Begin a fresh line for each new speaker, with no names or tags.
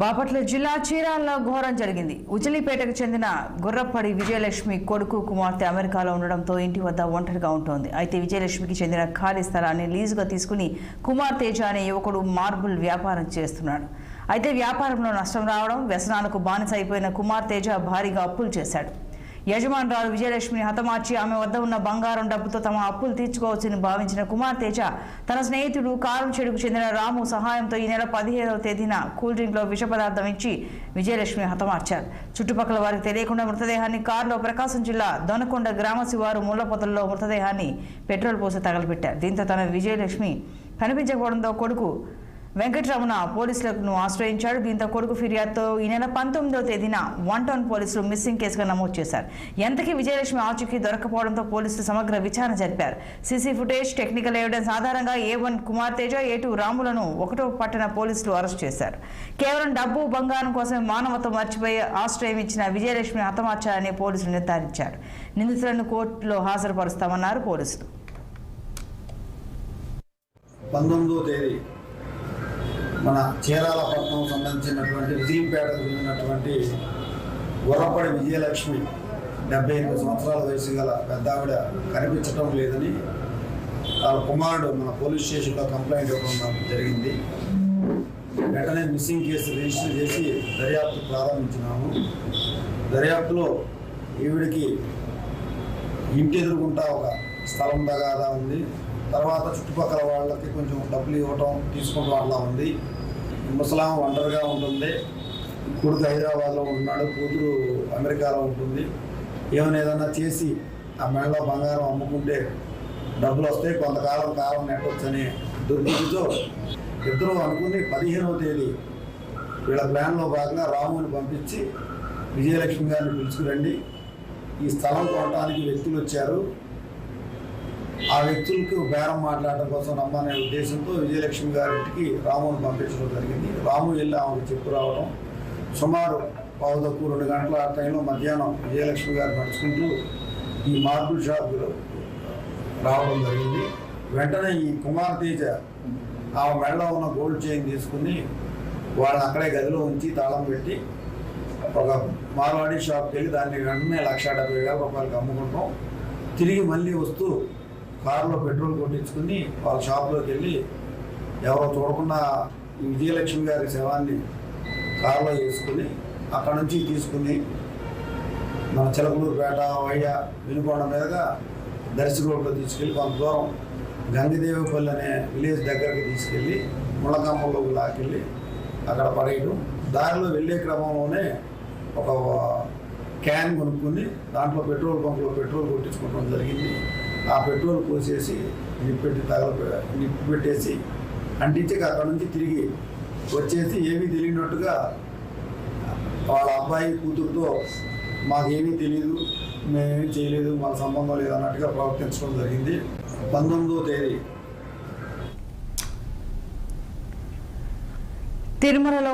బాపట్ల జిల్లా చీరాలలో ఘోరం జరిగింది. ఉజలిపేటకు చెందిన గుర్రప్పడి విజయలక్ష్మి కొడుకు కుమార్తె అమెరికాలో ఉండడంతో ఇంటి వద్ద ఒంటరిగా ఉంటుంది. అయితే విజయలక్ష్మికి చెందిన ఖాళీ స్థలాన్ని లీజుగా తీసుకుని కుమార్ తేజ అనే యువకుడు మార్బుల్ వ్యాపారం చేస్తున్నాడు. అయితే వ్యాపారంలో నష్టం రావడం, వ్యసనాలకు బానిస అయిపోయిన కుమార్ తేజ భారీగా అప్పులు చేశాడు. యజమానురాలు విజయలక్ష్మిని హతమార్చి ఆమె వద్ద ఉన్న బంగారం డబ్బుతో తమ అప్పులు తీర్చుకోవచ్చని భావించిన కుమార్ తేజ తన స్నేహితుడు కారం చెడుకు చెందిన రాము సహాయంతో ఈ నెల 15వ తేదీన కూల్ డ్రింక్లో విష పదార్థం ఇచ్చి విజయలక్ష్మిని హతమార్చారు. చుట్టుపక్కల వారికి తెలియకుండా మృతదేహాన్ని కారులో ప్రకాశం జిల్లా దొనకొండ గ్రామ శివారు ముళ్లపొదల్లో మృతదేహాన్ని పెట్రోల్ పోసి తగలబెట్టారు. దీంతో తన విజయలక్ష్మి కనిపించకపోవడంతో కొడుకు వెంకటరమణ పోలీసులను ఆశ్రయించాడు. దీంతో కొడుకు ఫిర్యాదుతో ఈ నెల 19వ తేదీన 1 టౌన్ పోలీసులు మిస్సింగ్ కేసుగా నమోదు చేశారు. ఎంతకీ విజయలక్ష్మి ఆచూకీ దొరకపోవడంతో పోలీసులు సమగ్ర విచారణ జరిపారు. సీసీ ఫుటేజ్, టెక్నికల్ ఎవిడెన్స్ ఆధారంగా A1 కుమార్ తేజ, A2 రాములను 1వ పట్టణ పోలీసులు అరెస్ట్ చేశారు. కేవలం డబ్బు, బంగారం కోసమే మానవత్వం మర్చిపోయి ఆశ్రయం ఇచ్చిన విజయలక్ష్మిని హతమార్చారని పోలీసులు నిర్ధారించారు. నిందితులను కోర్టులో హాజరుపరుస్తామన్నారు పోలీసులు.
19వ తేదీ మన చీరాలపట్నం సంబంధించినటువంటి విజయపేటకు చెందినటువంటి గుర్రప్పడి విజయలక్ష్మి 78 సంవత్సరాల వయసు గల పెద్ద ఆవిడ కనిపించడం లేదని వాళ్ళ కుమారుడు మన పోలీస్ స్టేషన్లో కంప్లైంట్ ఇవ్వడం జరిగింది. వెంటనే మిస్సింగ్ కేసు రిజిస్టర్ చేసి దర్యాప్తు ప్రారంభించినాము. దర్యాప్తులో ఈవిడికి ఇంటి ఎదురుకుంటా ఒక స్థలం తగాదా ఉంది. తర్వాత చుట్టుపక్కల వాళ్ళకి కొంచెం డబ్బులు ఇవ్వటం, తీసుకోవడం అట్లా ఉంది. ముసలాం ఒంటరిగా ఉంటుంది. కొడుకు హైదరాబాద్లో ఉంటున్నాడు, కూతురు అమెరికాలో ఉంటుంది. ఏదైనా చేసి ఆ మెడలో బంగారం అమ్ముకుంటే డబ్బులు వస్తాయి, కొంతకాలం కాలం నెట్టొచ్చని దుర్బుద్ధితో ఇద్దరు అనుకుని 15వ తేదీ వీళ్ళ ప్లాన్లో భాగంగా రాముని పంపించి విజయలక్ష్మి గారిని పిలుచుకురండి, ఈ స్థలం కొనడానికి వ్యక్తులు వచ్చారు, ఆ వ్యక్తులకు బేరం మాట్లాడటం కోసం రమ్మనే ఉద్దేశంతో విజయలక్ష్మి గారింటికి రాముని పంపించడం జరిగింది. రాము వెళ్ళి ఆమెకు చెప్పు రావడం, సుమారు 2 గంటల ఆ టైంలో మధ్యాహ్నం విజయలక్ష్మి గారు నడుచుకుంటూ ఈ మార్బుల్ షాప్లో రావడం జరిగింది. వెంటనే ఈ కుమార్ తేజ ఆమె మెడలో ఉన్న గోల్డ్ చైన్ తీసుకుని వాళ్ళని అక్కడే గదిలో ఉంచి తాళం పెట్టి ఒక మార్వాడి షాప్కి వెళ్ళి దాన్ని వెంటనే 1,70,000 రూపాయలకు అమ్ముకుంటాం. తిరిగి మళ్ళీ వస్తూ కారులో పెట్రోల్ కొట్టించుకుని వాళ్ళ షాప్లోకి వెళ్ళి ఎవరో చూడకుండా ఈ విజయలక్ష్మి గారి శవాన్ని కారులో వేసుకుని అక్కడ నుంచి తీసుకుని మన చిలకలూరుపేట, వైడ, వినుకొండ మీదుగా దర్శి రోడ్లో తీసుకెళ్ళి కొంత దూరం గంగిదేవిపల్లి అనే విలేజ్ దగ్గరికి తీసుకెళ్ళి ముళ్ళకంపంలోకి లాకెళ్ళి అక్కడ పడేయడం. దారిలో వెళ్ళే క్రమంలోనే ఒక క్యాన్ కొనుక్కుని దాంట్లో పెట్రోల్ బంక్లో పెట్రోల్ కొట్టించుకోవడం జరిగింది. ఆ పెట్రోల్ పోసేసి నిప్పు పెట్టేసి అంటించి అక్కడ నుంచి తిరిగి వచ్చేసి ఏమీ తెలియనట్టుగా వాళ్ళ అబ్బాయి కూతురుతో మాకేమీ తెలియదు, మేమేమీ చేయలేదు, మాకు సంబంధం లేదు అన్నట్టుగా ప్రవర్తించడం జరిగింది. 19వ తేదీ
తిరుమలలో